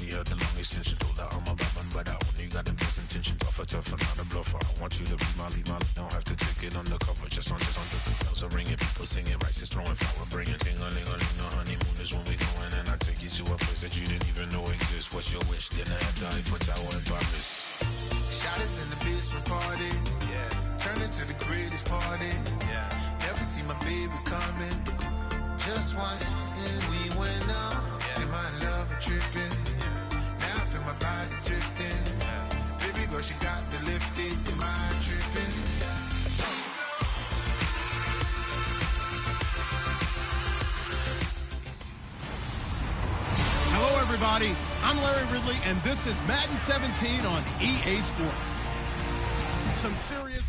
shorty had the long extension. Told her I'm a weapon, but I only got the best intentions. Tougher, tougher, not a bluffer. I want you to be my lead, don't have to take it undercover. Just on the bells are ringing, people singing, rice is throwing, flower bringing, ting-a-ling-a-ling. The honeymoon is when we going, and I take you to a place that you didn't even know exists. What's your wish? Dinner at the Eiffel Tower in Paris. Shot us in the basement party, yeah. Turn into the greatest party, yeah. Never see my baby coming. Just once, and we went up, yeah. And my love a tripping, yeah. Now I feel my body drifting, yeah. Baby girl, she got me lifted, am I tripping? Yeah. Hello, everybody. I'm Larry Ridley, and this is Madden 17 on EA Sports. Some serious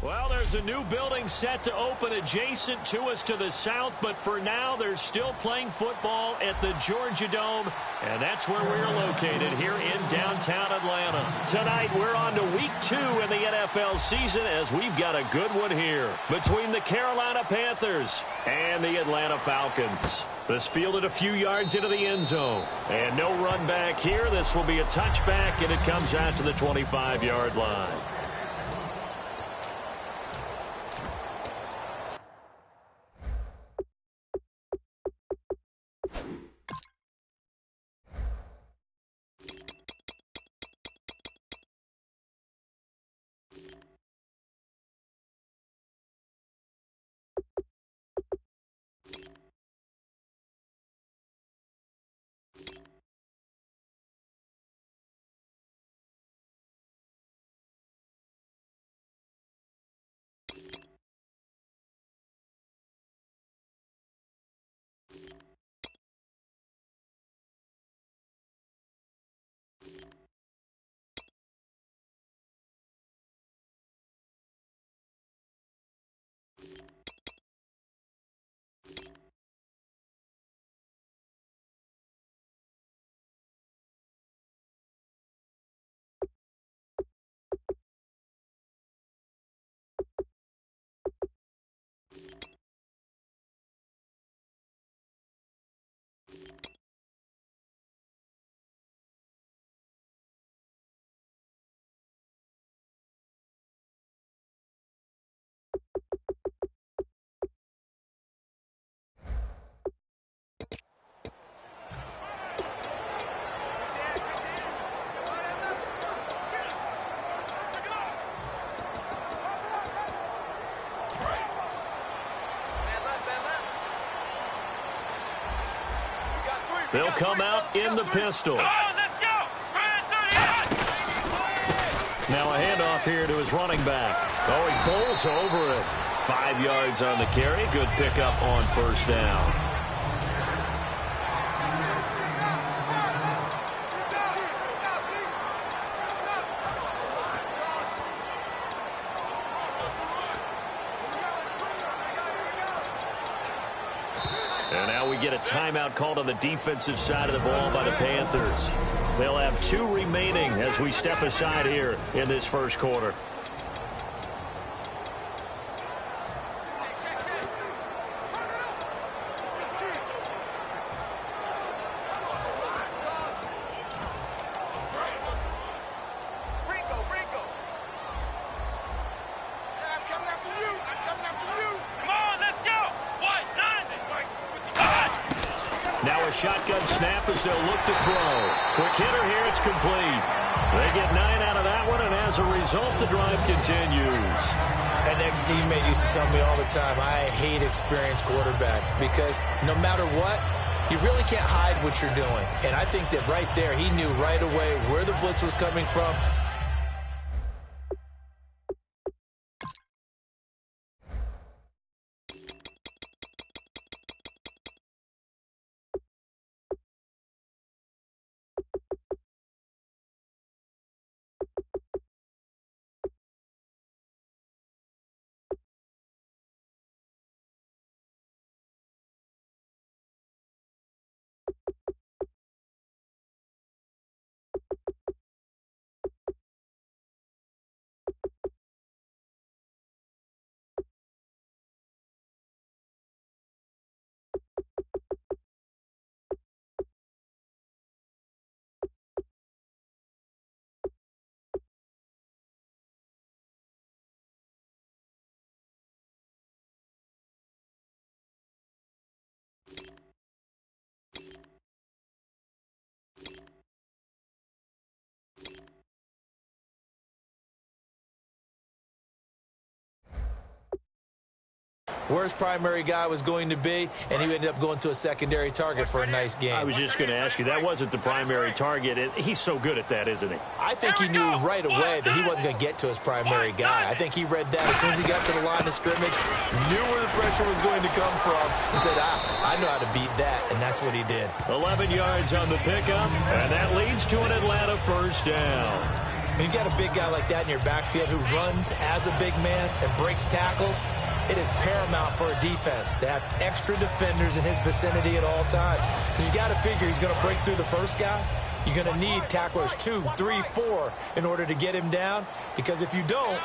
Well, there's a new building set to open adjacent to us to the south, but for now, they're still playing football at the Georgia Dome, and that's where we're located here in downtown Atlanta. Tonight, we're on to week 2 in the NFL season as we've got a good one here between the Carolina Panthers and the Atlanta Falcons. This fielded a few yards into the end zone, and no run back here. This will be a touchback, and it comes out to the 25-yard line. They'll come out in the pistol. Now a handoff here to his running back. Oh, he pulls over it. 5 yards on the carry. Good pickup on first down. And now we get a timeout called on the defensive side of the ball by the Panthers. They'll have 2 remaining as we step aside here in this first quarter. Now a shotgun snap as they'll look to throw. Quick hitter here, it's complete. They get 9 out of that one, and as a result, the drive continues. An ex-teammate used to tell me all the time, I hate experienced quarterbacks because no matter what, you really can't hide what you're doing. And I think that right there, he knew right away where the blitz was coming from. where his primary guy was going to be, and he ended up going to a secondary target for a nice game. I was just going to ask you, that wasn't the primary target. He's so good at that, isn't he? I think he knew right away that he wasn't going to get to his primary guy. I think he read that as soon as he got to the line of scrimmage, knew where the pressure was going to come from, and said, I know how to beat that, and that's what he did. 11 yards on the pickup, and that leads to an Atlanta first down. When you got a big guy like that in your backfield who runs as a big man and breaks tackles, it is paramount for a defense to have extra defenders in his vicinity at all times. You got to figure he's going to break through the first guy. You're going to need tacklers 2, 3, 4 in order to get him down, because if you don't,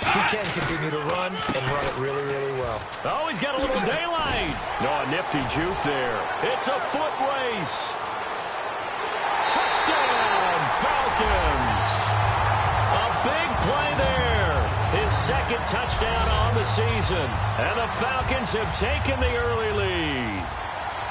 he can continue to run and run it really, really well. Oh, he's got a little daylight. No, a nifty juke there. It's a foot race. Touchdown, Falcons. A big play there. His second touchdown on the season. And the Falcons have taken the early lead.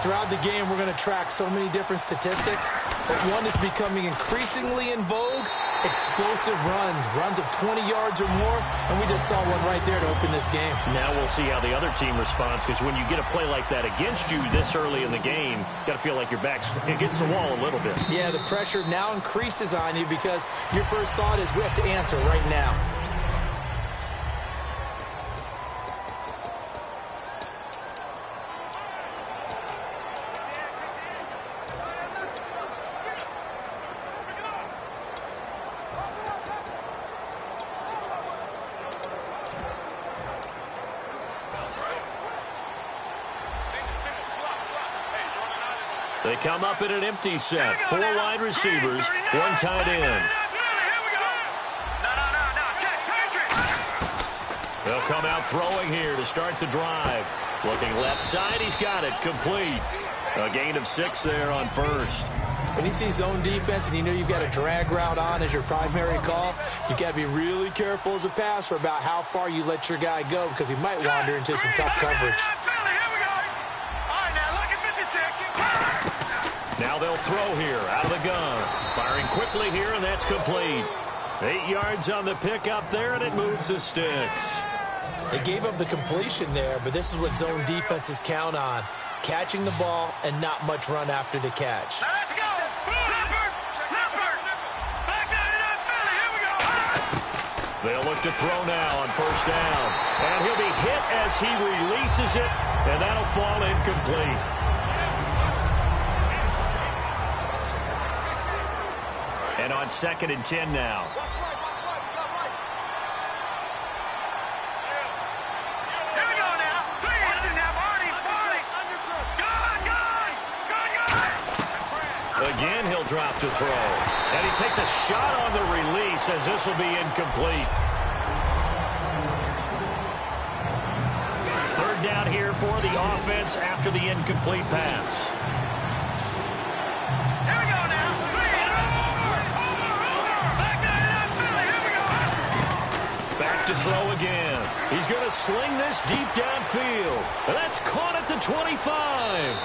Throughout the game, we're going to track so many different statistics, but one is becoming increasingly in vogue: explosive runs of 20 yards or more, and we just saw one right there to open this game. Now we'll see how the other team responds, because when you get a play like that against you this early in the game, you got to feel like your back's against the wall a little bit. Yeah, the pressure now increases on you because your first thought is we have to answer right now. They come up in an empty set. 4 wide receivers, 1 tight end. They'll come out throwing here to start the drive. Looking left side, he's got it, complete. A gain of 6 there on first. When you see zone defense and you know you've got a drag route on as your primary call, you've got to be really careful as a passer about how far you let your guy go, because he might wander into some tough coverage. Now they'll throw here out of the gun. Firing quickly here, and that's complete. 8 yards on the pickup there, and it moves the sticks. They gave up the completion there, but this is what zone defenses count on: catching the ball and not much run after the catch. Let's go! They'll look to throw now on first down. And he'll be hit as he releases it, and that'll fall incomplete. And on 2nd and 10 now. Here we go now. Again, he'll drop to throw. And he takes a shot on the release, as this will be incomplete. 3rd down here for the offense after the incomplete pass. Back to throw again. He's going to sling this deep downfield. And that's caught at the 25.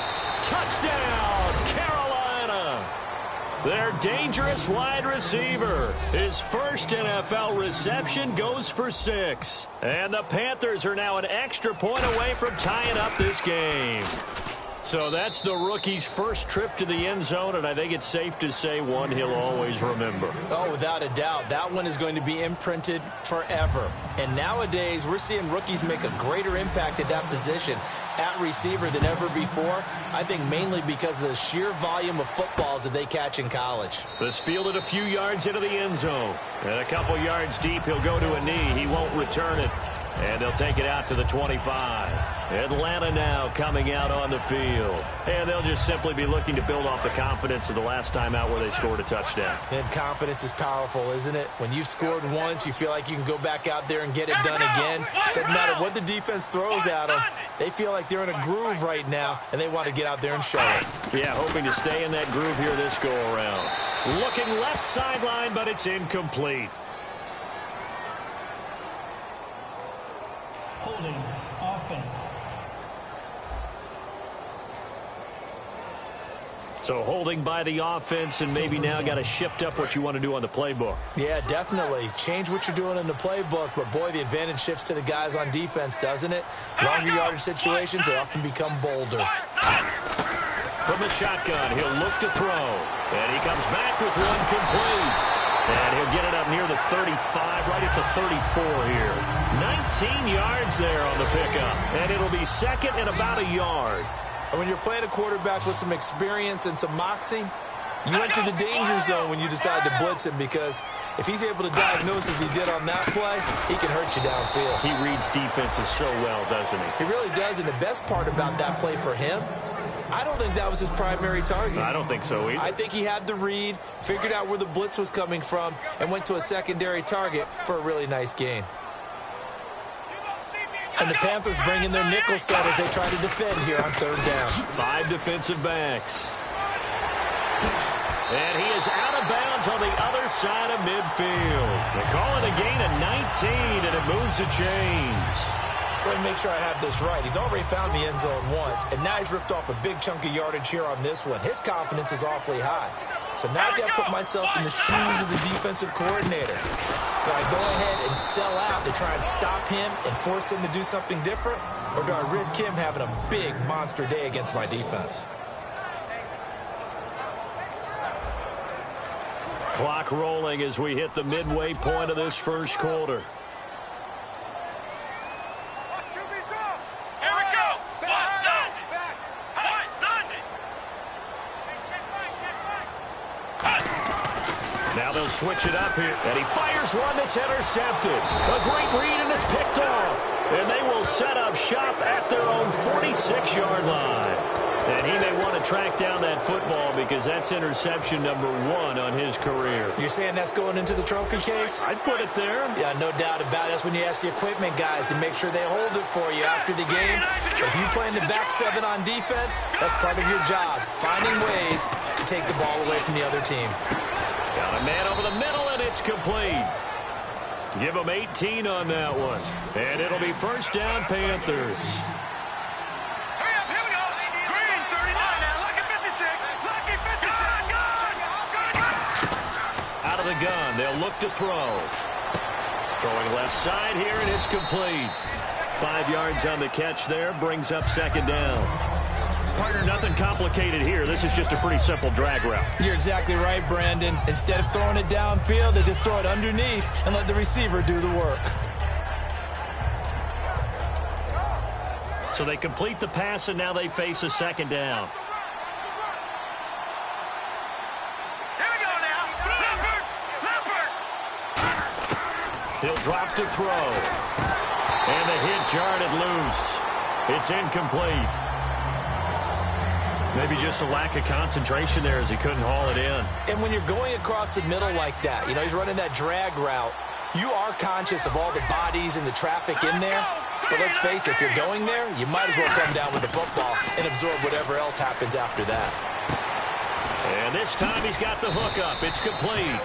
Touchdown, Carolina. Their dangerous wide receiver. His first NFL reception goes for 6. And the Panthers are now an extra point away from tying up this game. So that's the rookie's first trip to the end zone, and I think it's safe to say one he'll always remember. Oh, without a doubt. That one is going to be imprinted forever. And nowadays, we're seeing rookies make a greater impact at that position at receiver than ever before. I think mainly because of the sheer volume of footballs that they catch in college. This fielded a few yards into the end zone. And a couple yards deep, he'll go to a knee. He won't return it. And they'll take it out to the 25. Atlanta now coming out on the field. And they'll just simply be looking to build off the confidence of the last time out where they scored a touchdown. And confidence is powerful, isn't it? When you've scored once, you feel like you can go back out there and get it done again. Doesn't matter what the defense throws at them. They feel like they're in a groove right now, and they want to get out there and show it. Yeah, hoping to stay in that groove here this go-around. Looking left sideline, but it's incomplete. Holding offense. So holding by the offense, and maybe now got to shift up what you want to do on the playbook. Yeah, definitely. Change what you're doing in the playbook, but boy, the advantage shifts to the guys on defense, doesn't it? Longer yardage situations, they often become bolder. From the shotgun, he'll look to throw. And he comes back with one complete. And he'll get it up near the 35, right at the 34 here. 19 yards there on the pickup. And it'll be second and about a yard. And when you're playing a quarterback with some experience and some moxie, you enter the danger zone when you decide to blitz him, because if he's able to diagnose as he did on that play, he can hurt you downfield. He reads defenses so well, doesn't he? He really does, and the best part about that play for him, I don't think that was his primary target. I don't think so either. I think he had the read, figured out where the blitz was coming from, and went to a secondary target for a really nice gain. And the Panthers bring in their nickel set as they try to defend here on third down. 5 defensive backs. And he is out of bounds on the other side of midfield. They call it a gain of 19, and it moves the chains. So let me make sure I have this right. He's already found the end zone once, and now he's ripped off a big chunk of yardage here on this one. His confidence is awfully high. So now I've got to put myself in the shoes of the defensive coordinator. Do I go ahead and sell out to try and stop him and force him to do something different? Or do I risk him having a big monster day against my defense? Clock rolling as we hit the midway point of this first quarter. Now they'll switch it up here. And he fires one that's intercepted. A great read, and it's picked off. And they will set up shop at their own 46-yard line. And he may want to track down that football because that's interception number 1 on his career. You're saying that's going into the trophy case? I'd put it there. Yeah, no doubt about it. That's when you ask the equipment guys to make sure they hold it for you after the game. If you play in the back 7 on defense, that's part of your job, finding ways to take the ball away from the other team. Got a man over the middle, and it's complete. Give him 18 on that one. And it'll be first down, Panthers. Out of the gun, they'll look to throw. Throwing left side here, and it's complete. 5 yards on the catch there, brings up second down. Partner, nothing complicated here. This is just a pretty simple drag route. You're exactly right, Brandon. Instead of throwing it downfield, they just throw it underneath and let the receiver do the work. So they complete the pass, and now they face a second down. Here we go now. Leopard. He'll drop to throw. And the hit jarred loose. It's incomplete. Maybe just a lack of concentration there as he couldn't haul it in. And when you're going across the middle like that, you know, he's running that drag route, you are conscious of all the bodies and the traffic in there. But let's face it, if you're going there, you might as well come down with the football and absorb whatever else happens after that. And this time he's got the hook up. It's complete.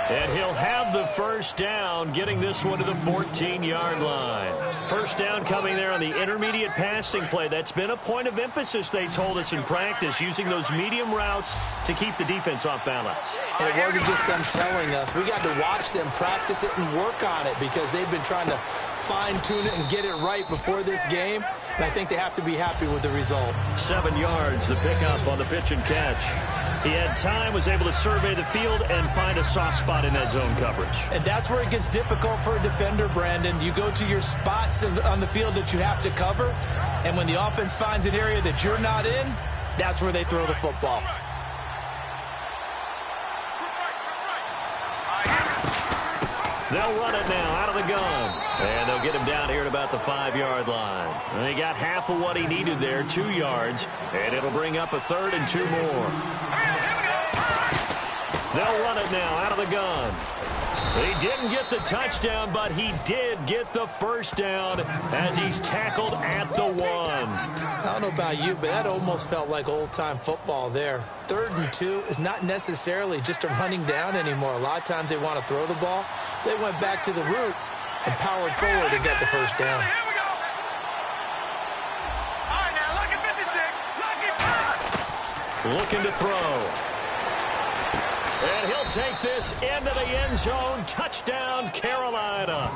And he'll have the first down, getting this one to the 14-yard line. First down coming there on the intermediate passing play. That's been a point of emphasis, they told us in practice, using those medium routes to keep the defense off balance. And it wasn't just them telling us. We got to watch them practice it and work on it because they've been trying to fine-tune it and get it right before this game. And I think they have to be happy with the result. 7 yards, the pickup on the pitch and catch. He had time, was able to survey the field and find a soft spot in that zone coverage. And that's where it gets difficult for a defender, Brandon. You go to your spots on the field that you have to cover, and when the offense finds an area that you're not in, that's where they throw the football. They'll run it now out of the gun. And they'll get him down here at about the 5-yard line. And he got half of what he needed there, 2 yards. And it'll bring up a third and 2 more. They'll run it now out of the gun. He didn't get the touchdown, but he did get the first down as he's tackled at the 1. I don't know about you, but that almost felt like old-time football there. 3rd and 2 is not necessarily just a running down anymore. A lot of times they want to throw the ball. They went back to the roots and powered forward and got the first down. looking to throw. And he'll take this into the end zone. Touchdown, Carolina.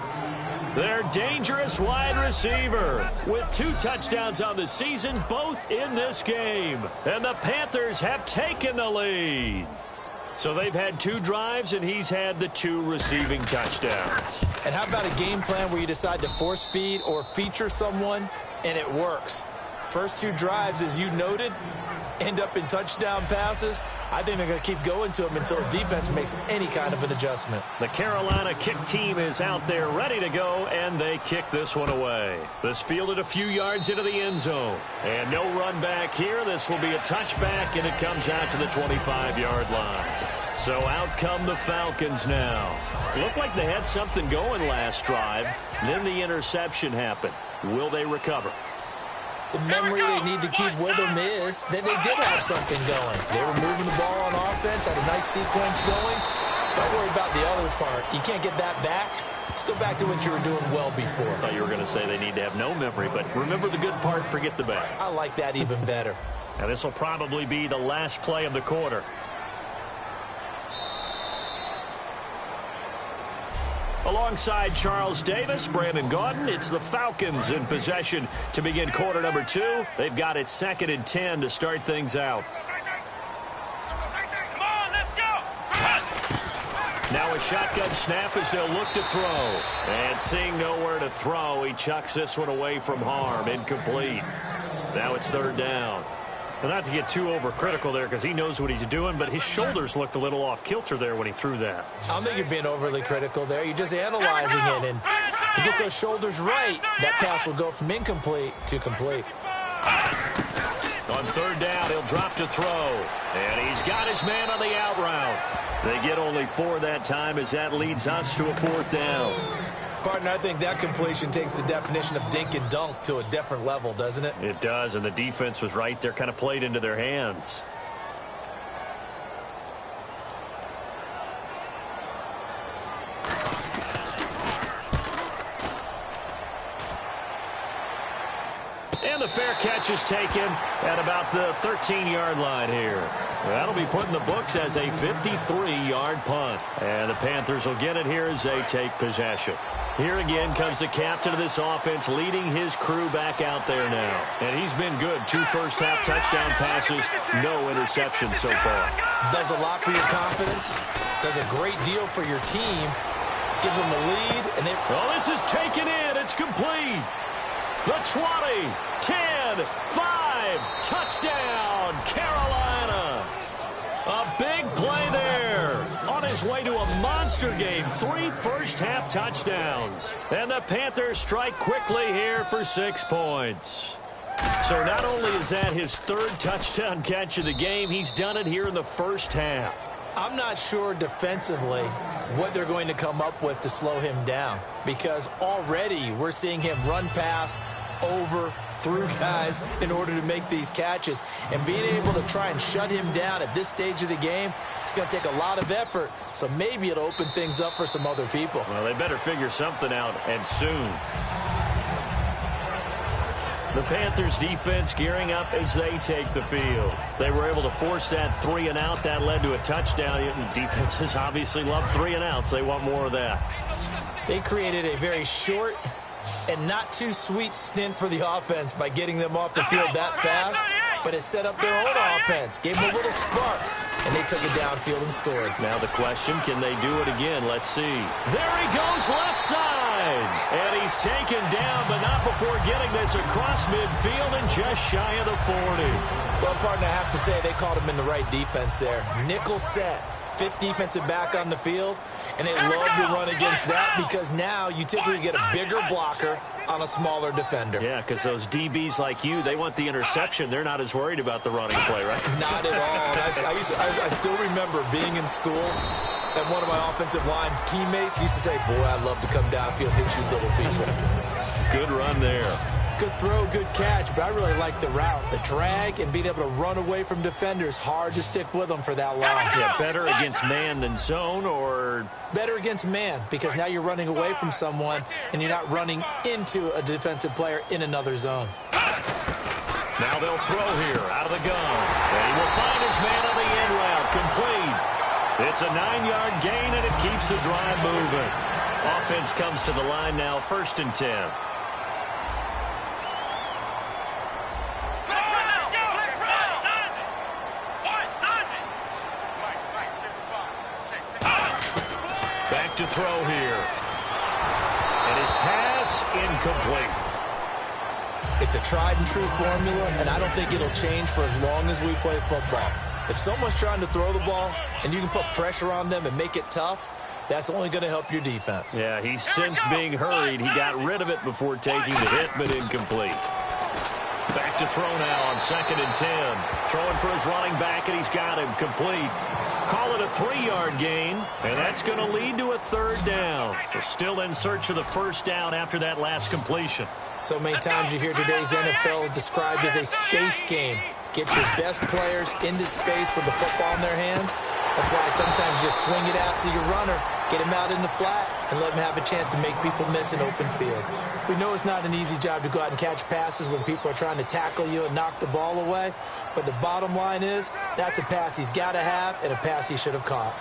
Their dangerous wide receiver with 2 touchdowns on the season, both in this game. And the Panthers have taken the lead. So they've had 2 drives, and he's had the 2 receiving touchdowns. And how about a game plan where you decide to force feed or feature someone, and it works? First 2 drives, as you noted, end up in touchdown passes. I think they're going to keep going to them until the defense makes any kind of an adjustment. The Carolina kick team is out there ready to go, and they kick this one away. This fielded a few yards into the end zone. And no run back here. This will be a touchback, and it comes out to the 25-yard line. So out come the Falcons now. Looked like they had something going last drive. Then the interception happened. Will they recover? The memory they need to keep with them is that they did have something going. They were moving the ball on offense, had a nice sequence going. Don't worry about the other part. You can't get that back. Let's go back to what you were doing well before. I thought you were going to say they need to have no memory, but remember the good part, forget the bad. I like that even better. Now this will probably be the last play of the quarter. Alongside Charles Davis, Brandon Gaudin, it's the Falcons in possession to begin quarter number 2. They've got it 2nd and 10 to start things out. Come on, let's go. Now a shotgun snap as they'll look to throw. And seeing nowhere to throw, he chucks this one away from harm. Incomplete. Now it's 3rd down. Well, not to get too overcritical there because he knows what he's doing, but his shoulders looked a little off kilter there when he threw that. I don't think you're being overly critical there. You're just analyzing it, and he gets those shoulders right. That pass will go from incomplete to complete. On 3rd down, he'll drop to throw, and he's got his man on the out route. They get only 4 that time as that leads us to a 4th down. Partner, I think that completion takes the definition of dink and dunk to a different level, doesn't it? It does, and the defense was right there, kind of played into their hands. And the fair catch is taken at about the 13-yard line here. That'll be put in the books as a 53-yard punt. And the Panthers will get it here as they take possession. Here again comes the captain of this offense leading his crew back out there now. And he's been good. 2 first-half touchdown passes, no interceptions so far. Does a lot for your confidence. Does a great deal for your team. Gives them the lead. And oh, this is taken in. It's complete. The 20, 10, 5, touchdown, Carolina. A big play there. On his way to a monster game, 3 first-half touchdowns. And the Panthers strike quickly here for 6 points. So not only is that his 3rd touchdown catch of the game, he's done it here in the first half. I'm not sure defensively what they're going to come up with to slow him down, because already we're seeing him run past, over, through guys in order to make these catches. And being able to try and shut him down at this stage of the game, it's going to take a lot of effort. So maybe it'll open things up for some other people. Well, they better figure something out, and soon. The Panthers defense gearing up as they take the field. They were able to force that 3 and out. That led to a touchdown. Defenses obviously love 3 and outs. They want more of that. They created a very short and not too sweet stint for the offense by getting them off the field that fast, but it set up their own offense, gave them a little spark, and they took it downfield and scored. Now the question, can they do it again? Let's see. There he goes, left side. And he's taken down, but not before getting this across midfield and just shy of the 40. Well, partner, I have to say they called him in the right defense there. Nickel set, 5th defensive back on the field. And they love to run against that because now you typically get a bigger blocker on a smaller defender. Yeah, because those DBs like you, they want the interception. They're not as worried about the running play, right? Not at all. I still remember being in school, and one of my offensive line teammates used to say, boy, I'd love to come downfield, hit you little people. Good run there. Good throw, good catch, but I really like the route, the drag, and being able to run away from defenders. Hard to stick with them for that long. Yeah, better against man than zone, or? Better against man, because now you're running away from someone, and you're not running into a defensive player in another zone. Now they'll throw here out of the gun. And he will find his man on the end route. Complete. It's a 9-yard gain, and it keeps the drive moving. Offense comes to the line now, 1st and 10. Back to throw here. And his pass incomplete. It's a tried-and-true formula, and I don't think it'll change for as long as we play football. If someone's trying to throw the ball and you can put pressure on them and make it tough, that's only going to help your defense. Yeah, he's since being hurried. He got rid of it before taking the hit, but incomplete. Back to throw now on 2nd and 10. Throwing for his running back, and he's got him complete. Call it a 3-yard gain, and that's going to lead to a 3rd down. We're still in search of the 1st down after that last completion. So many times you hear today's NFL described as a space game. Get your best players into space with the football in their hands. That's why sometimes you swing it out to your runner, get him out in the flat, and let him have a chance to make people miss an open field. We know it's not an easy job to go out and catch passes when people are trying to tackle you and knock the ball away. But the bottom line is, that's a pass he's got to have and a pass he should have caught.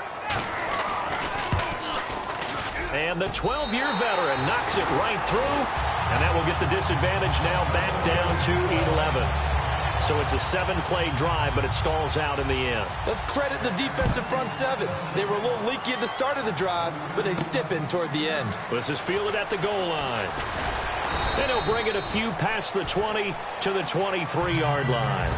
And the 12-year veteran knocks it right through, and that will get the disadvantage now back down to 11. So it's a 7-play drive, but it stalls out in the end. Let's credit the defensive front 7. They were a little leaky at the start of the drive, but they stiffened toward the end. This is fielded at the goal line. Then he'll bring it a few past the 20 to the 23-yard line.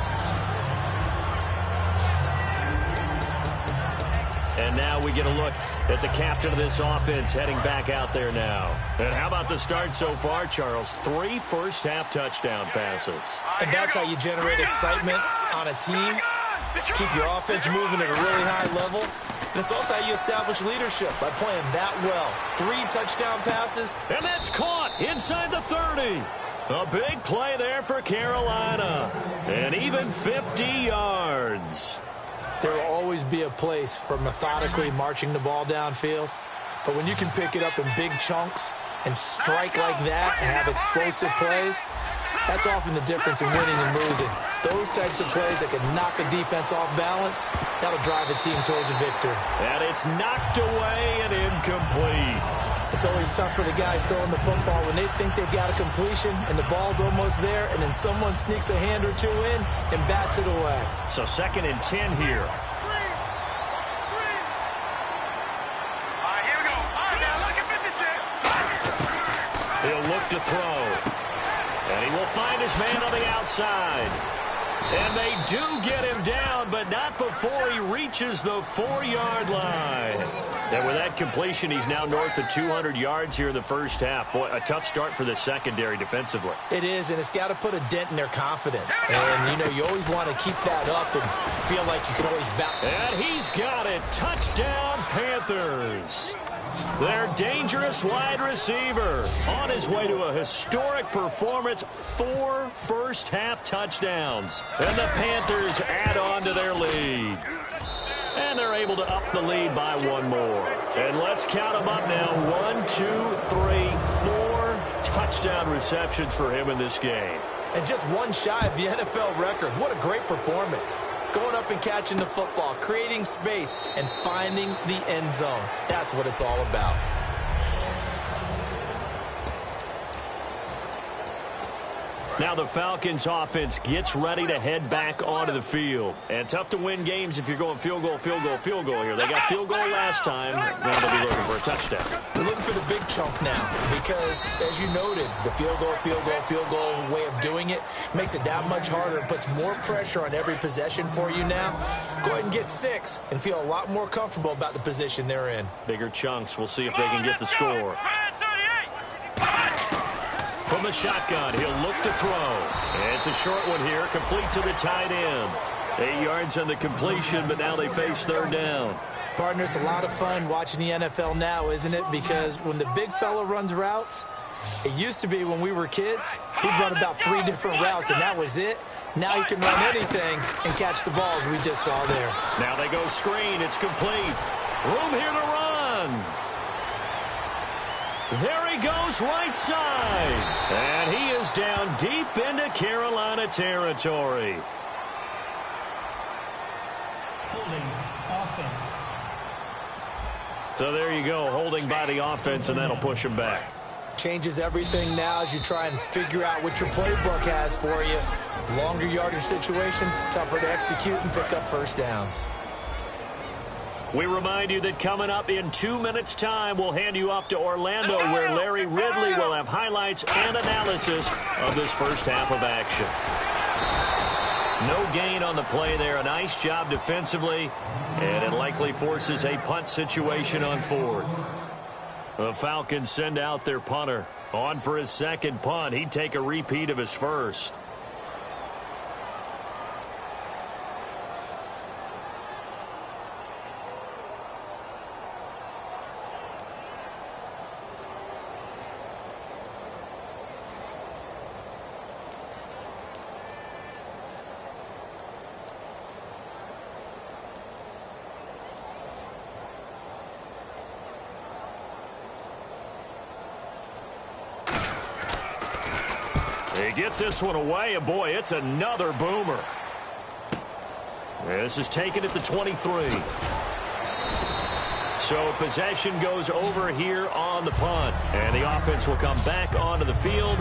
And now we get a look at the captain of this offense heading back out there now. And how about the start so far, Charles? 3 first-half touchdown passes. And that's how you generate excitement on a team. Keep your offense moving at a really high level. And it's also how you establish leadership, by playing that well. 3 touchdown passes. And that's caught inside the 30. A big play there for Carolina. And even 50 yards. There will always be a place for methodically marching the ball downfield. But when you can pick it up in big chunks and strike like that and have explosive plays, that's often the difference in winning and losing. Those types of plays that can knock a defense off balance, that'll drive a team towards a victory. And it's knocked away and incomplete. It's always tough for the guys throwing the football when they think they've got a completion and the ball's almost there, and then someone sneaks a hand or two in and bats it away. So 2nd and 10 here. All right, here we go. All right, now look at 56. He'll look to throw. And he will find his man on the outside. And they do get him down, but not before he reaches the 4-yard line. And with that completion, he's now north of 200 yards here in the first half. Boy, a tough start for the secondary defensively. It is, and it's got to put a dent in their confidence. And, you know, you always want to keep that up and feel like you can always bounce. And he's got it. Touchdown, Panthers. Their dangerous wide receiver on his way to a historic performance, 4 first-half touchdowns. And the Panthers add on to their lead. And they're able to up the lead by 1 more. And let's count them up now. 1, 2, 3, 4 touchdown receptions for him in this game. And just 1 shy of the NFL record. What a great performance. Going up and catching the football, creating space, and finding the end zone. That's what it's all about. Now the Falcons offense gets ready to head back onto the field. And tough to win games if you're going field goal, field goal, field goal here. They got field goal last time. Now they'll be looking for a touchdown. We're looking for the big chunk now because, as you noted, the field goal way of doing it makes it that much harder and puts more pressure on every possession for you now. Go ahead and get 6 and feel a lot more comfortable about the position they're in. Bigger chunks. We'll see if they can get the score. From the shotgun, he'll look to throw. And it's a short one here, complete to the tight end. 8 yards on the completion, but now they face 3rd down. Partner, it's a lot of fun watching the NFL now, isn't it? Because when the big fella runs routes, it used to be when we were kids, he'd run about 3 different routes, and that was it. Now he can run anything and catch the balls we just saw there. Now they go screen. It's complete. Room here to run. There he goes right side. And he is down deep into Carolina territory. Holding offense. So there you go, holding by the offense, and that'll push him back. Changes everything now as you try and figure out what your playbook has for you. Longer yardage situations, tougher to execute and pick up first downs. We remind you that coming up in 2 minutes' time, we'll hand you off to Orlando, where Larry Ridley will have highlights and analysis of this first half of action. No gain on the play there. A nice job defensively, and it likely forces a punt situation on fourth. The Falcons send out their punter. On for his second punt. He'd take a repeat of his first. He gets this one away, and boy, it's another boomer. This is taken at the 23. So possession goes over here on the punt, and the offense will come back onto the field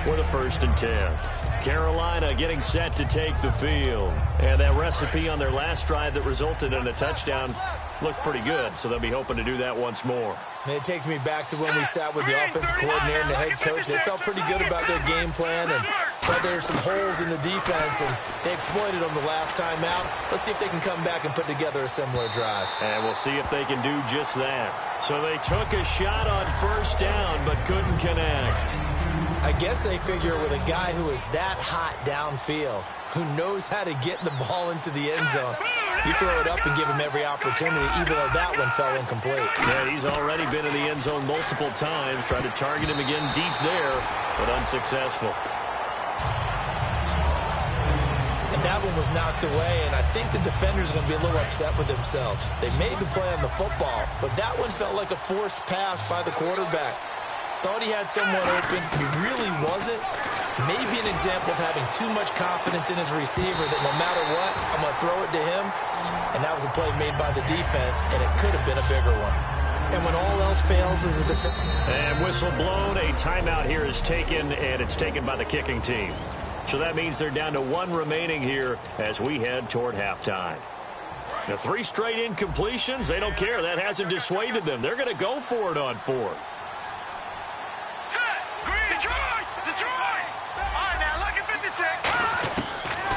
with a 1st and 10. Carolina getting set to take the field. And that recipe on their last drive that resulted in a touchdown looked pretty good, so they'll be hoping to do that once more. And it takes me back to when we sat with the offensive coordinator and the head coach. They felt pretty good about their game plan and thought there were some holes in the defense, and they exploited them the last time out. Let's see if they can come back and put together a similar drive. And we'll see if they can do just that. So they took a shot on 1st down but couldn't connect. I guess they figure with a guy who is that hot downfield, who knows how to get the ball into the end zone, you throw it up and give him every opportunity, even though that one fell incomplete. Yeah, he's already been in the end zone multiple times, tried to target him again deep there, but unsuccessful. And that one was knocked away, and I think the defender's going to be a little upset with themselves. They made the play on the football, but that one felt like a forced pass by the quarterback. Thought he had someone open. He really wasn't. Maybe an example of having too much confidence in his receiver that no matter what, I'm going to throw it to him. And that was a play made by the defense, and it could have been a bigger one. And when all else fails as a defense. And whistle blown. A timeout here is taken, and it's taken by the kicking team. So that means they're down to 1 remaining here as we head toward halftime. Now, 3 straight incompletions. They don't care. That hasn't dissuaded them. They're going to go for it on 4th.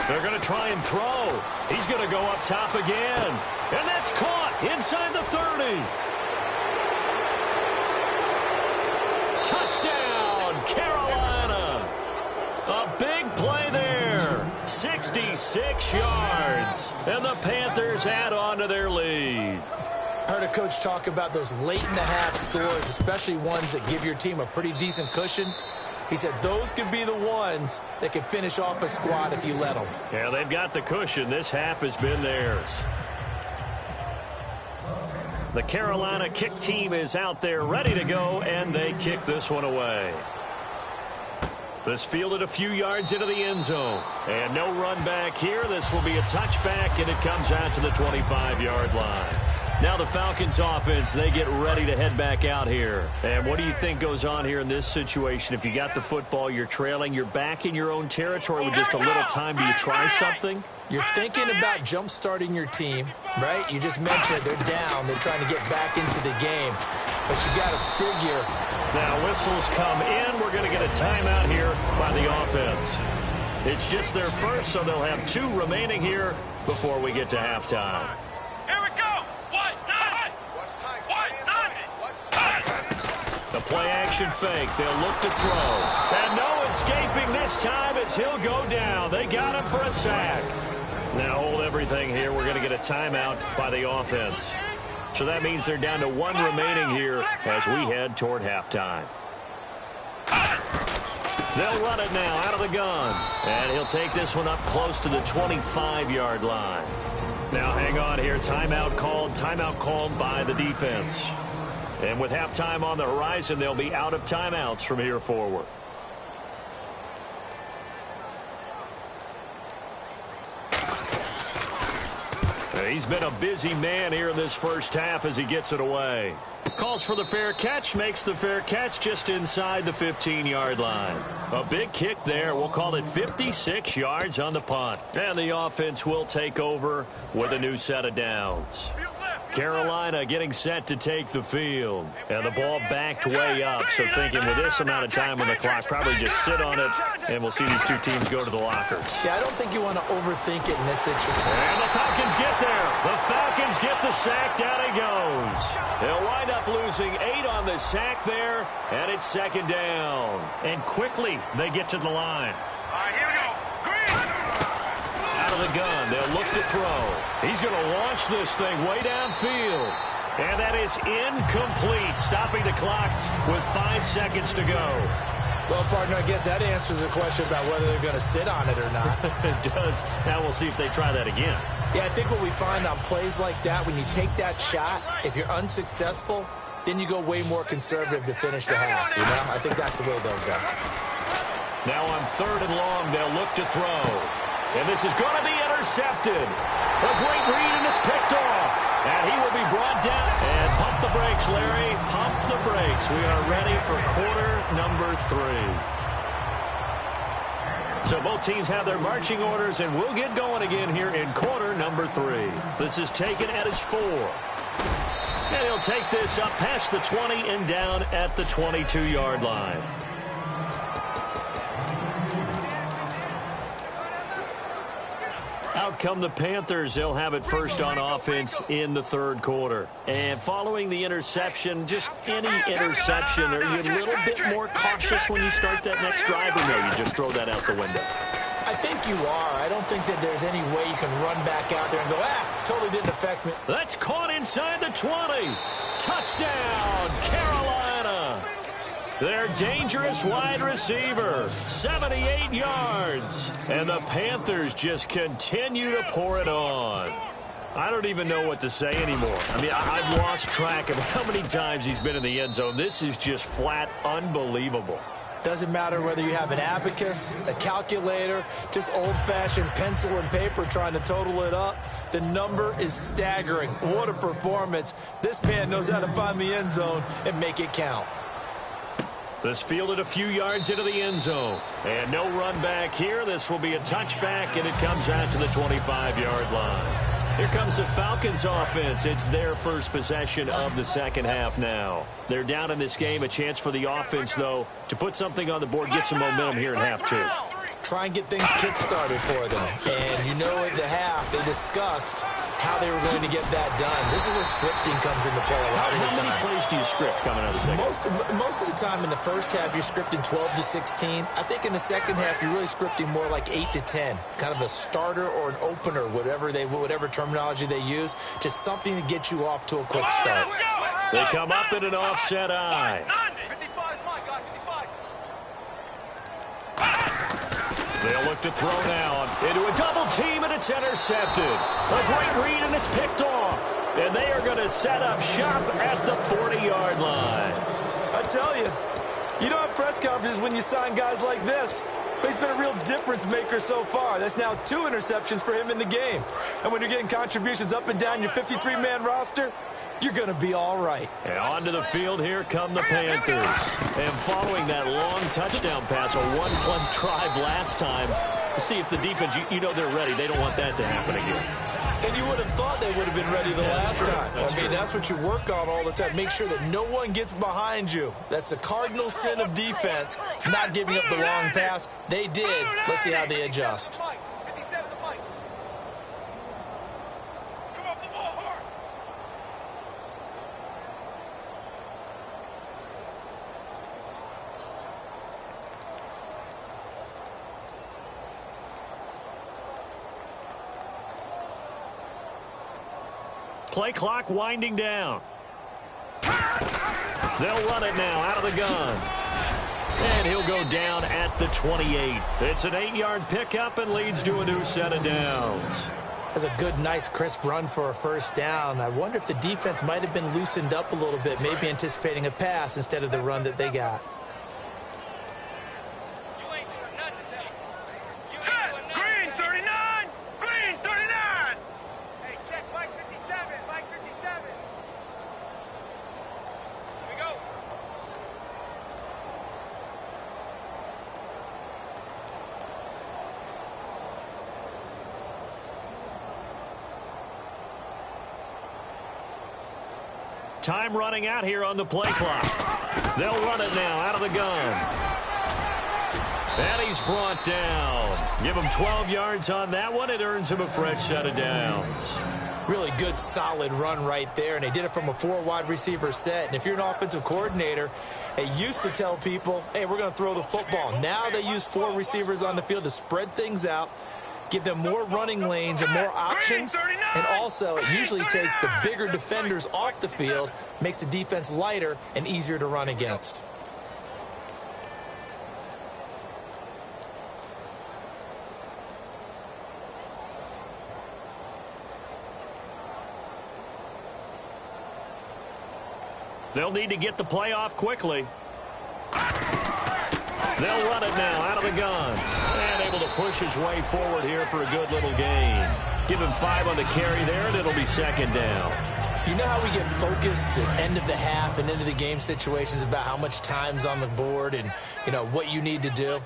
They're going to try and throw. He's going to go up top again. And that's caught inside the 30. Touchdown, Carolina. A big play there. 66 yards. And the Panthers add on to their lead. I heard a coach talk about those late-in-the-half scores, especially ones that give your team a pretty decent cushion. He said those could be the ones that can finish off a squad if you let them. Yeah, they've got the cushion. This half has been theirs. The Carolina kick team is out there ready to go, and they kick this one away. This fielded a few yards into the end zone. And no run back here. This will be a touchback, and it comes out to the 25-yard line. Now the Falcons offense, they get ready to head back out here. And what do you think goes on here in this situation? If you got the football, you're trailing, you're back in your own territory with just a little time. Do you try something? You're thinking about jump-starting your team, right? You just mentioned they're down. They're trying to get back into the game. But you got to figure. Now whistles come in. We're going to get a timeout here by the offense. It's just their first, so they'll have 2 remaining here before we get to halftime. Here we go. The play-action fake. They'll look to throw. And no escaping this time as he'll go down. They got him for a sack. Now hold everything here. We're going to get a timeout by the offense. So that means they're down to 1 remaining here as we head toward halftime. They'll run it now out of the gun. And he'll take this one up close to the 25-yard line. Now hang on here. Timeout called by the defense. And with halftime on the horizon, they'll be out of timeouts from here forward. He's been a busy man here in this first half as he gets it away. Calls for the fair catch, makes the fair catch just inside the 15-yard line. A big kick there. We'll call it 56 yards on the punt. And the offense will take over with a new set of downs. Carolina getting set to take the field. And the ball backed way up. So thinking with this amount of time on the clock, probably just sit on it, and we'll see these two teams go to the lockers. Yeah, I don't think you want to overthink it in this situation. And the Falcons get there. The Falcons get the sack. Down he goes. They'll wind up losing 8 on the sack there, and it's second down. And quickly they get to the line. All right, here we go. Green. Out of the gun, they'll look to throw. He's going to launch this thing way downfield. And that is incomplete, stopping the clock with 5 seconds to go. Well, partner, I guess that answers the question about whether they're going to sit on it or not. It does. Now we'll see if they try that again. Yeah, I think what we find on plays like that, when you take that shot, if you're unsuccessful, then you go way more conservative to finish the half, you know? I think that's the way they'll go. Now on 3rd and long, they'll look to throw. And this is going to be intercepted. A great read, and it's picked off. And he will be brought down. And pump the brakes, Larry. Pump the brakes. We are ready for quarter number 3. So both teams have their marching orders, and we'll get going again here in quarter number 3. This is taken at his 4. And he'll take this up past the 20 and down at the 22-yard line. Out come the Panthers. They'll have it first on offense in the 3rd quarter. And following the interception, just any interception, are you a little bit more cautious when you start that next drive, or no, you just throw that out the window? I think you are. I don't think that there's any way you can run back out there and go, totally didn't affect me. That's caught inside the 20. Touchdown, Carolina. Their dangerous wide receiver, 78 yards. And the Panthers just continue to pour it on. I don't even know what to say anymore. I mean, I've lost track of how many times he's been in the end zone. This is just flat unbelievable. Doesn't matter whether you have an abacus, a calculator, just old-fashioned pencil and paper trying to total it up. The number is staggering. What a performance. This man knows how to find the end zone and make it count. This fielded a few yards into the end zone. And no run back here. This will be a touchback, and it comes out to the 25-yard line. Here comes the Falcons offense. It's their first possession of the second half now. They're down in this game. A chance for the offense, though, to put something on the board, get some momentum here in half 2. Try and get things kick-started for them. And you know at the half, they discussed how they were going to get that done. This is where scripting comes into play a lot of the time. How many plays do you script coming out of the second? Most of the time in the first half, you're scripting 12 to 16. I think in the second half, you're really scripting more like 8 to 10. Kind of a starter or an opener, whatever terminology they use. Just something to get you off to a quick start. They come up in an offset eye. They'll look to throw down into a double team, and it's intercepted. A great read, and it's picked off. And they are going to set up shop at the 40-yard line. I tell you, you don't have press conferences when you sign guys like this. But he's been a real difference maker so far. That's now 2 interceptions for him in the game. And when you're getting contributions up and down your 53-man roster, you're going to be all right. And onto the field, here come the Panthers. And following that long touchdown pass, a 1-1 drive last time, see if the defense, you know they're ready. They don't want that to happen again. And you would have thought they would have been ready the last time. That's what you work on all the time. Make sure that no one gets behind you. That's the cardinal sin of defense, not giving up the long pass. They did. Let's see how they adjust. Play clock winding down. They'll run it now out of the gun. And he'll go down at the 28. It's an 8-yard pickup and leads to a new set of downs. That's a good, nice, crisp run for a first down. I wonder if the defense might have been loosened up a little bit, maybe anticipating a pass instead of the run that they got. Green 39! Green 39! Hey, check Mike 57. Mike 57. Here we go. Time running out here on the play clock. They'll run it now out of the gun. And he's brought down. Give him 12 yards on that one. It earns him a fresh set of downs. Really good, solid run right there, and they did it from a 4-wide receiver set. And if you're an offensive coordinator, they used to tell people, hey, we're going to throw the football. Now they use 4 receivers on the field to spread things out, give them more running lanes and more options. And also, it usually takes the bigger defenders off the field, makes the defense lighter and easier to run against. They'll need to get the play off quickly. They'll run it now out of the gun. And able to push his way forward here for a good little gain. Give him 5 on the carry there, and it'll be second down. You know how we get focused at end of the half and into the game situations about how much time's on the board and, you know, what you need to do?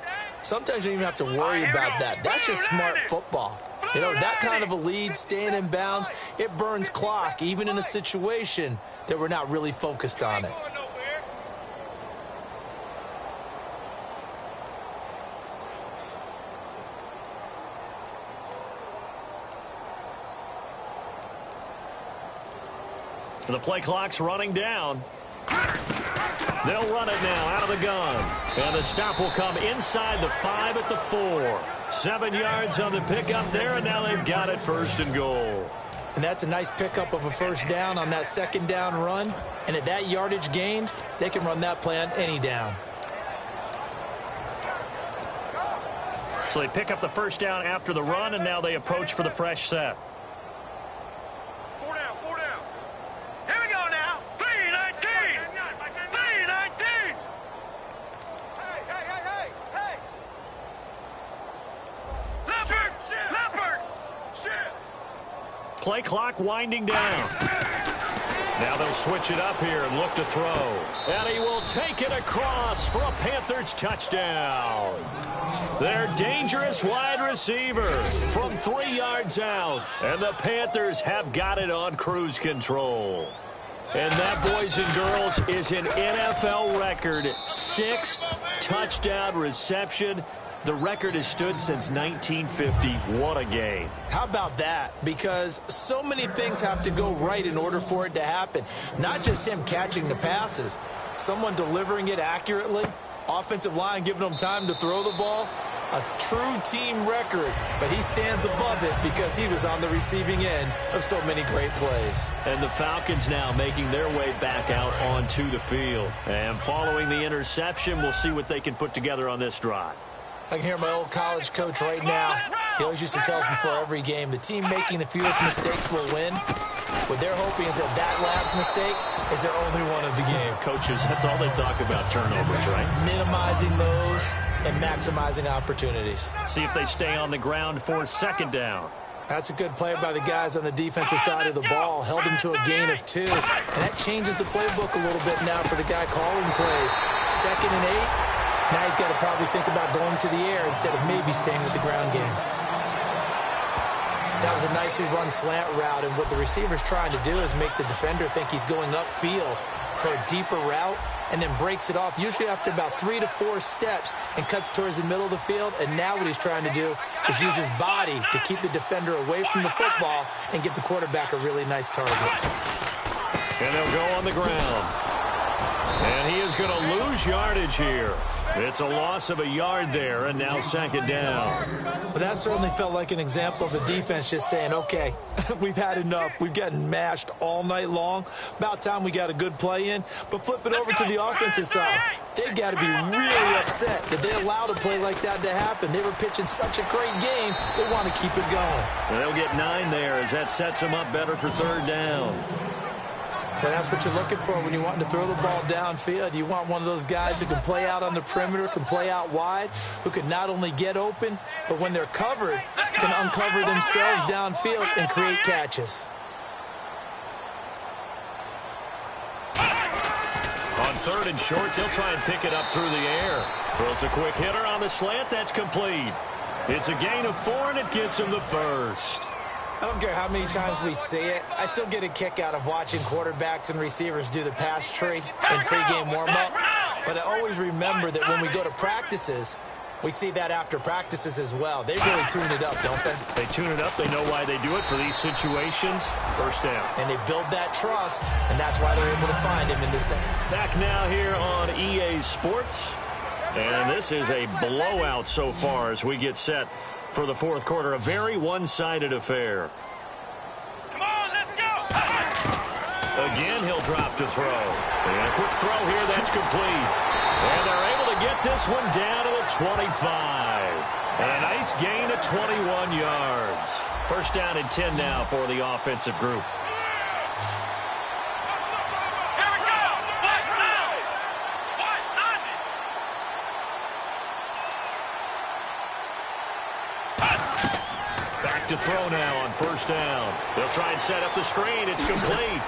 Sometimes you don't even have to worry about that. That's just smart football. You know, that kind of a lead, staying in bounds, it burns clock, even in a situation that we're not really focused on it. The play clock's running down. They'll run it now out of the gun. And the stop will come inside the 5 at the 4. 7 yards on the pickup there, and now they've got it first and goal. And that's a nice pickup of a first down on that second down run. And at that yardage gained, they can run that play on any down. So they pick up the first down after the run, and now they approach for the fresh set. 4 down, 4 down. Here we go now. 3-19. 3-19. Hey. Leopard. Play clock winding down. Now they'll switch it up here and look to throw. And he will take it across for a Panthers touchdown. Their dangerous wide receiver from 3 yards out. And the Panthers have got it on cruise control. And that, boys and girls, is an NFL record 6th touchdown reception. The record has stood since 1950. What a game. How about that? Because so many things have to go right in order for it to happen. Not just him catching the passes. Someone delivering it accurately. Offensive line giving them time to throw the ball. A true team record. But he stands above it because he was on the receiving end of so many great plays. And the Falcons now making their way back out onto the field. And following the interception, we'll see what they can put together on this drive. I can hear my old college coach right now. He always used to tell us before every game, the team making the fewest mistakes will win. What they're hoping is that last mistake is their only one of the game. Coaches, that's all they talk about, turnovers, right? Minimizing those and maximizing opportunities. See if they stay on the ground for second down. That's a good play by the guys on the defensive side of the ball. Held him to a gain of 2. And that changes the playbook a little bit now for the guy calling plays. 2nd and 8. Now he's got to probably think about going to the air instead of maybe staying with the ground game. That was a nicely run slant route, and what the receiver's trying to do is make the defender think he's going upfield for a deeper route and then breaks it off, usually after about 3 to 4 steps, and cuts towards the middle of the field. And now what he's trying to do is use his body to keep the defender away from the football and give the quarterback a really nice target. And they'll go on the ground. And he is going to lose yardage here. It's a loss of a yard there, and now second down. But that certainly felt like an example of the defense just saying, okay, we've had enough. We've gotten mashed all night long. About time we got a good play in. But flip it over to the offensive side. They've got to be really upset that they allowed a play like that to happen. They were pitching such a great game, they want to keep it going. And they'll get 9 there as that sets them up better for third down. But that's what you're looking for when you're wanting to throw the ball downfield. You want one of those guys who can play out on the perimeter, can play out wide, who can not only get open, but when they're covered, can uncover themselves downfield and create catches. On third and short, they'll try and pick it up through the air. Throws a quick hitter on the slant. That's complete. It's a gain of 4, and it gets him the first. I don't care how many times we see it. I still get a kick out of watching quarterbacks and receivers do the pass tree in pregame warm-up. But I always remember that when we go to practices, we see that after practices as well. They really tune it up, don't they? They tune it up. They know why they do it for these situations. First down. And they build that trust, and that's why they're able to find him in this thing. Back now here on EA Sports. And this is a blowout so far as we get set for the fourth quarter. A very one-sided affair. Come on, let's go! Again, he'll drop to throw. And a quick throw here, that's complete. And they're able to get this one down to the 25. And a nice gain of 21 yards. First down and 10 now for the offensive group. To throw now on first down. They'll try and set up the screen. It's complete.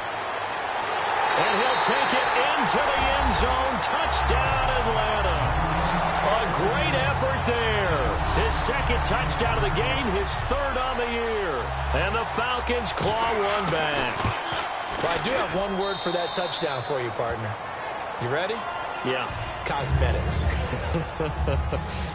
And he'll take it into the end zone. Touchdown, Atlanta. A great effort there. His second touchdown of the game, his third on the year. And the Falcons claw one back. Well, I do have one word for that touchdown for you, partner. You ready? Yeah. Cosmetics.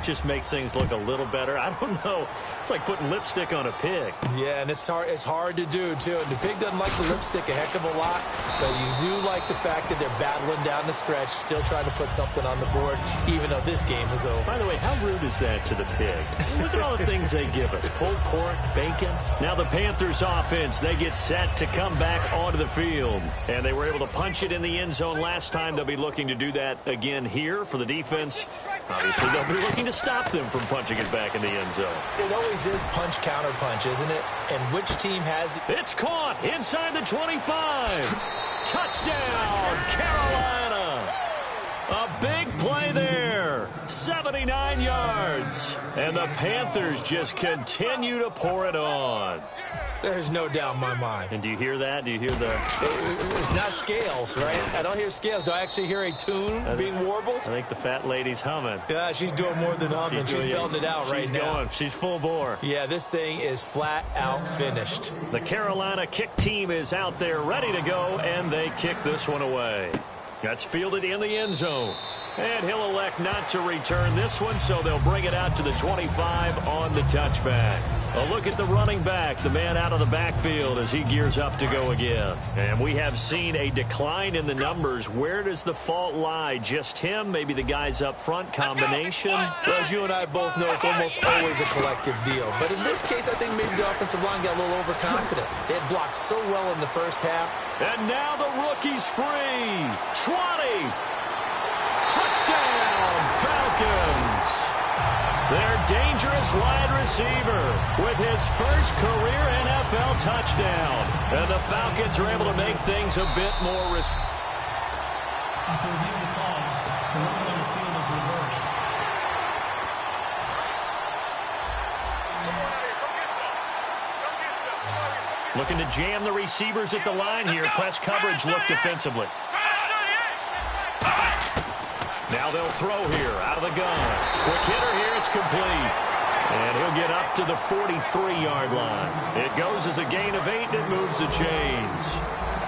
Just makes things look a little better. I don't know. It's like putting lipstick on a pig. Yeah, and it's hard to do, too. And the pig doesn't like the lipstick a heck of a lot, but you do like the fact that they're battling down the stretch, still trying to put something on the board, even though this game is over. By the way, how rude is that to the pig? Look at all the things they give us. Pulled pork, bacon. Now the Panthers offense, they get set to come back onto the field. And they were able to punch it in the end zone last time. They'll be looking to do that again here for the defense. Obviously, they'll be looking to stop them from punching it back in the end zone. It always is punch-counter-punch, isn't it? And which team has it? It's caught inside the 25. Touchdown, Carolina. A big play there. 79 yards. And the Panthers just continue to pour it on. There's no doubt in my mind. And do you hear that? Do you hear the... It's not scales, right? I don't hear scales. Do I actually hear a tune being warbled? I think the fat lady's humming. Yeah, she's doing more than humming. She's belting it out right now. She's going. She's full bore. Yeah, this thing is flat out finished. The Carolina kick team is out there ready to go, and they kick this one away. That's fielded in the end zone. And he'll elect not to return this one, so they'll bring it out to the 25 on the touchback. A look at the running back, the man out of the backfield as he gears up to go again. And we have seen a decline in the numbers. Where does the fault lie? Just him? Maybe the guys up front combination? Well, as you and I both know, it's almost always a collective deal. But in this case, I think maybe the offensive line got a little overconfident. They had blocked so well in the first half. And now the rookie's free. 20. Touchdown, Falcons. Their dangerous wide receiver with his first career NFL touchdown. And the Falcons are able to make things a bit more risky. After reviewing the call, the running on the field is reversed. Looking to jam the receivers at the line here. Press coverage look defensively. Now they'll throw here out of the gun. Quick hitter here. It's complete. And he'll get up to the 43-yard line. It goes as a gain of 8, and it moves the chains.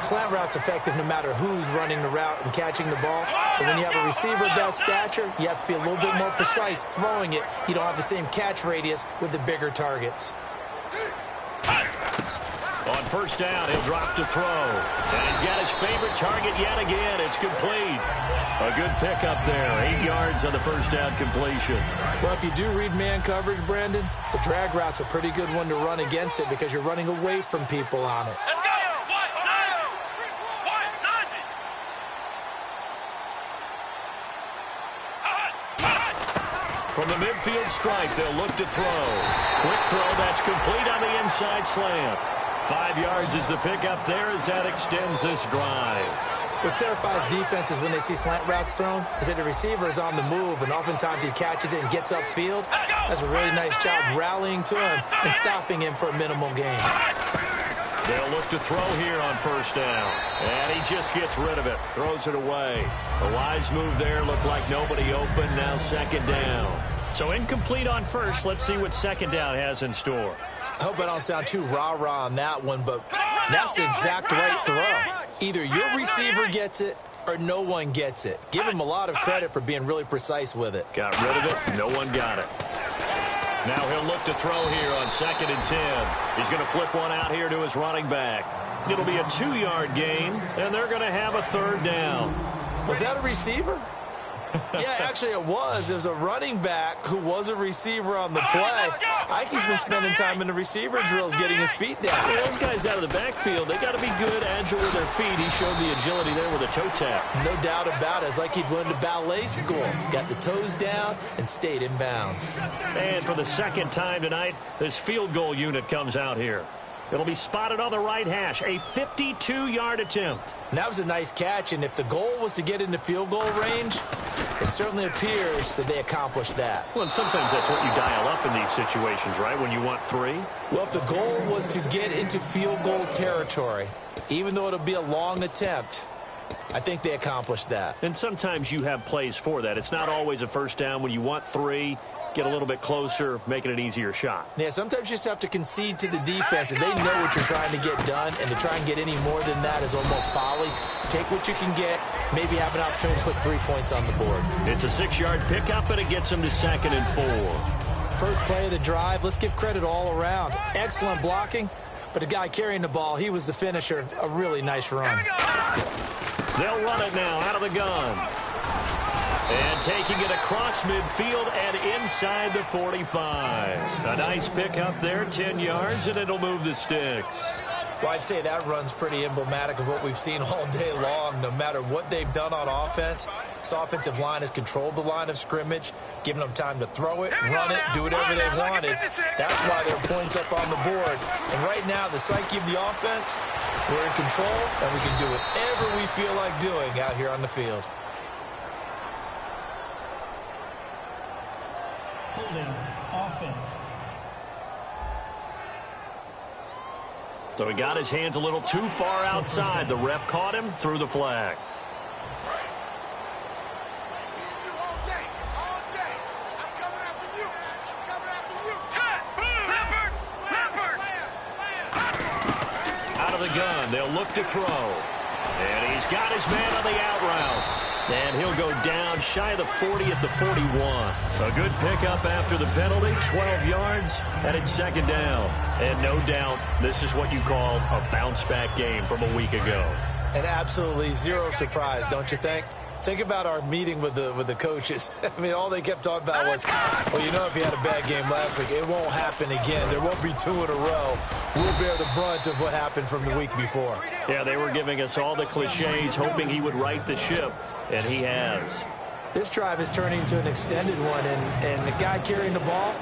Slant route's effective no matter who's running the route and catching the ball. But when you have a receiver of that stature, you have to be a little bit more precise throwing it. You don't have the same catch radius with the bigger targets. On first down. He'll drop to throw. And he's got his favorite target yet again. It's complete. A good pickup there. 8 yards on the first down completion. Well, if you do read man coverage, Brandon, the drag route's a pretty good one to run against it because you're running away from people on it. Let's go! From the midfield stripe, they'll look to throw. Quick throw, that's complete on the inside slant. 5 yards is the pickup there as that extends this drive. What terrifies defenses when they see slant routes thrown is that the receiver is on the move, and oftentimes he catches it and gets upfield. That's a really nice job rallying to him and stopping him for a minimal gain. They'll look to throw here on first down. And he just gets rid of it. Throws it away. A wise move there. Looked like nobody open. Now second down. So incomplete on first. Let's see what second down has in store. I hope I don't sound too rah-rah on that one, but that's the exact right throw. Either your receiver gets it or no one gets it. Give him a lot of credit for being really precise with it. Got rid of it. No one got it. Now he'll look to throw here on 2nd and 10. He's going to flip one out here to his running back. It'll be a 2-yard gain, and they're going to have a third down. Was that a receiver? Yeah, actually it was. It was a running back who was a receiver on the play. Ike's been spending time in the receiver drills getting his feet down. Well, those guys out of the backfield, they got to be good, agile with their feet. He showed the agility there with a toe tap. No doubt about it. It's like he'd went to ballet school. Got the toes down and stayed in bounds. And for the second time tonight, this field goal unit comes out here. It'll be spotted on the right hash, a 52-yard attempt. And that was a nice catch, and if the goal was to get into field goal range, it certainly appears that they accomplished that. Well, and sometimes that's what you dial up in these situations, right, when you want 3? Well, if the goal was to get into field goal territory, even though it'll be a long attempt, I think they accomplished that. And sometimes you have plays for that. It's not always a first down. When you want 3, get a little bit closer, make it an easier shot. Yeah, sometimes you just have to concede to the defense, and they know what you're trying to get done, and to try and get any more than that is almost folly. Take what you can get, maybe have an opportunity to put 3 points on the board. It's a 6-yard pickup, and it gets them to 2nd and 4. First play of the drive, let's give credit all around. Excellent blocking, but the guy carrying the ball, he was the finisher. A really nice run. They'll run it now out of the gun. And taking it across midfield and inside the 45. A nice pickup there, 10 yards, and it'll move the sticks. Well, I'd say that run's pretty emblematic of what we've seen all day long. No matter what they've done on offense, this offensive line has controlled the line of scrimmage, giving them time to throw it, run it, do whatever they wanted. That's why there are points up on the board. And right now, the psyche of the offense, we're in control, and we can do whatever we feel like doing out here on the field. Holding offense. So he got his hands a little too far outside. The ref caught him, threw the flag. Out of the gun, they'll look to throw. And he's got his man on the out route. And he'll go down shy of the 40 at the 41. A good pickup after the penalty, 12 yards, and it's 2nd down. And no doubt, this is what you call a bounce-back game from a week ago. And absolutely zero surprise, don't you think? Think about our meeting with the coaches. I mean, all they kept talking about was, well, you know, if you had a bad game last week, it won't happen again. There won't be 2 in a row. We'll bear the brunt of what happened from the week before. Yeah, they were giving us all the cliches, hoping he would right the ship, and he has. This drive is turning into an extended one, and the guy carrying the ball,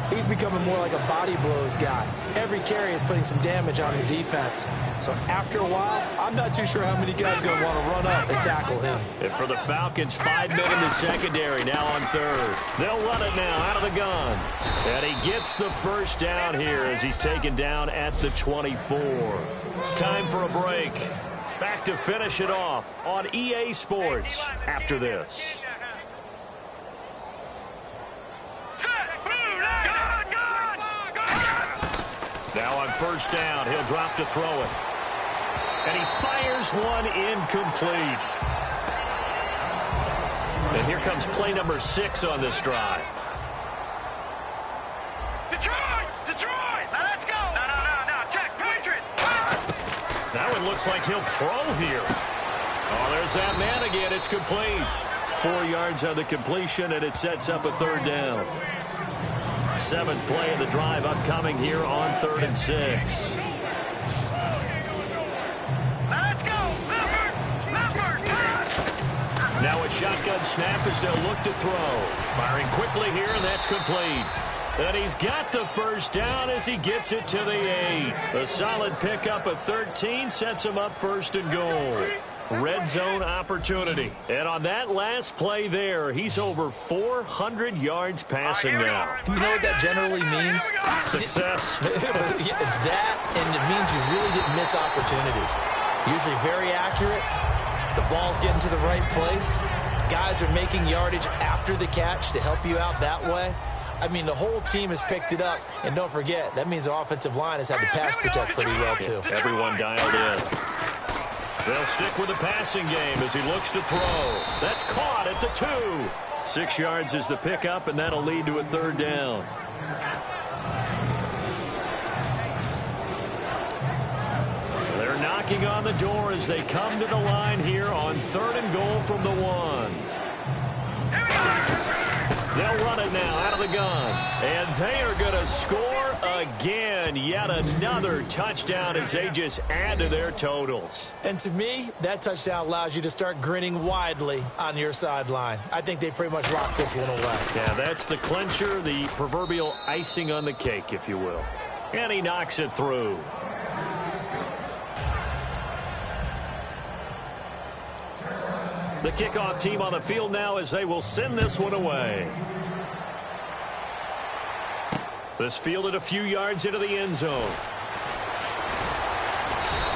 he's becoming more like a body blows guy. Every carry is putting some damage on the defense. So after a while, I'm not too sure how many guys are going to want to run up and tackle him. And for the Falcons, 5 men in the secondary, now on 3rd. They'll run it now out of the gun. And he gets the first down here as he's taken down at the 24. Time for a break. Back to finish it off on EA Sports after this. Now on first down, he'll drop to throw it. And he fires one incomplete. And here comes play number 6 on this drive. Detroit! Now let's go! No, Jack, Patriot! And looks like he'll throw here. Oh, there's that man again. It's complete. 4 yards on the completion, and it sets up a 3rd down. 7th play of the drive upcoming here on 3rd and 6. Let's go! Leopard! Now a shotgun snap as they'll look to throw. Firing quickly here, and that's complete. And he's got the 1st down as he gets it to the 8. A solid pickup of 13 sets him up 1st and goal. Red zone opportunity. And on that last play there, he's over 400 yards passing now. You know what that generally means? Success. That, and it means you really didn't miss opportunities. Usually very accurate. The ball's getting to the right place. Guys are making yardage after the catch to help you out that way. I mean, the whole team has picked it up. And don't forget, that means the offensive line has had to pass protect pretty well, too. Everyone dialed in. They'll stick with the passing game as he looks to throw. That's caught at the 2. 6 yards is the pickup, and that'll lead to a 3rd down. They're knocking on the door as they come to the line here on 3rd and goal from the 1. They'll run it now out of the gun. And they are going to score again. Yet another touchdown as they just add to their totals. And to me, that touchdown allows you to start grinning widely on your sideline. I think they pretty much locked this one away. Yeah, that's the clincher, the proverbial icing on the cake, if you will. And he knocks it through. The kickoff team on the field now as they will send this one away. This fielded a few yards into the end zone.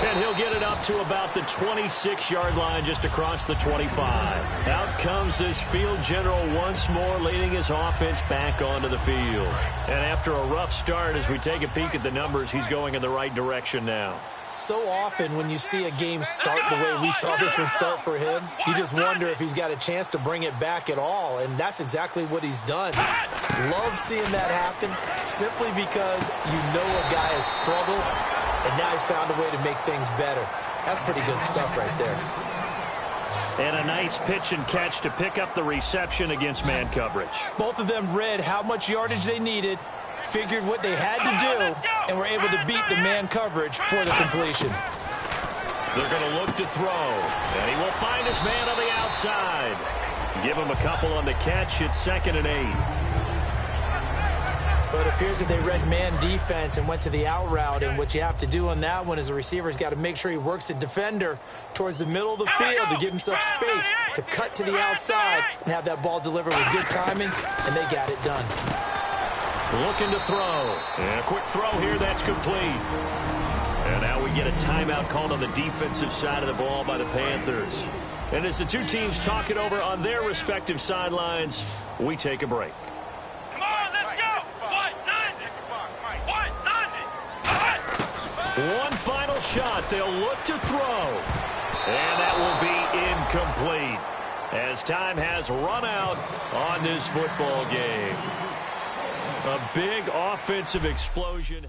And he'll get it up to about the 26-yard line just across the 25. Out comes this field general once more, leading his offense back onto the field. And after a rough start, as we take a peek at the numbers, he's going in the right direction now. So often when you see a game start the way we saw this one start for him, you just wonder if he's got a chance to bring it back at all, and that's exactly what he's done. Love seeing that happen simply because you know a guy has struggled, and now he's found a way to make things better. That's pretty good stuff right there. And a nice pitch and catch to pick up the reception against man coverage. Both of them read how much yardage they needed, figured what they had to do, and were able to beat the man coverage for the completion. They're going to look to throw, and he will find his man on the outside. Give him a couple on the catch. It's 2nd and 8. But it appears that they read man defense and went to the out route, and what you have to do on that one is the receiver's got to make sure he works the defender towards the middle of the field to give himself space to cut to the outside and have that ball delivered with good timing, and they got it done. Looking to throw. And a quick throw here, that's complete. And now we get a timeout called on the defensive side of the ball by the Panthers. And as the two teams talk it over on their respective sidelines, we take a break. Come on, let's go! 190! 190! One final shot. They'll look to throw. And that will be incomplete as time has run out on this football game. A big offensive explosion.